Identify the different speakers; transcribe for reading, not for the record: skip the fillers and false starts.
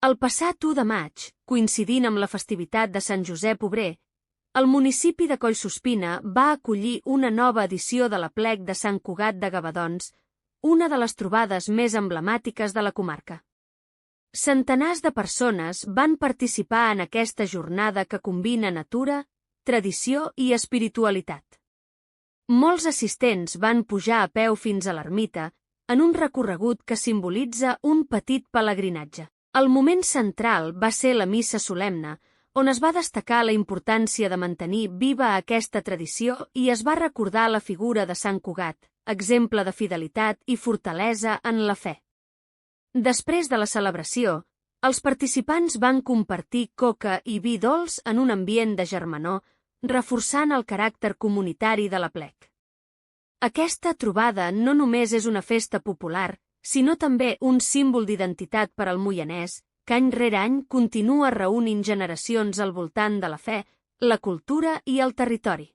Speaker 1: El passat 1 de maig, coincidint amb la festivitat de Sant Josep Obrer, el municipi de Collsuspina va acollir una nova edició de l'Aplec de Sant Cugat de Gavadons, una de les trobades més emblemàtiques de la comarca. Centenars de persones van participar en aquesta jornada que combina natura, tradició i espiritualitat. Molts assistents van pujar a peu fins a l'ermita en un recorregut que simbolitza un petit pelegrinatge. El moment central va ser la missa solemne, on es va destacar la importància de mantenir viva aquesta tradició i es va recordar la figura de Sant Cugat, exemple de fidelitat i fortalesa en la fe. Després de la celebració, els participants van compartir coca i vi dolç en un ambient de germanor, reforçant el caràcter comunitari de l'Aplec. Aquesta trobada no només és una festa popular, sinó també un símbol d'identitat per al moianès, que any rere any continua reunint generacions al voltant de la fe, la cultura i el territori.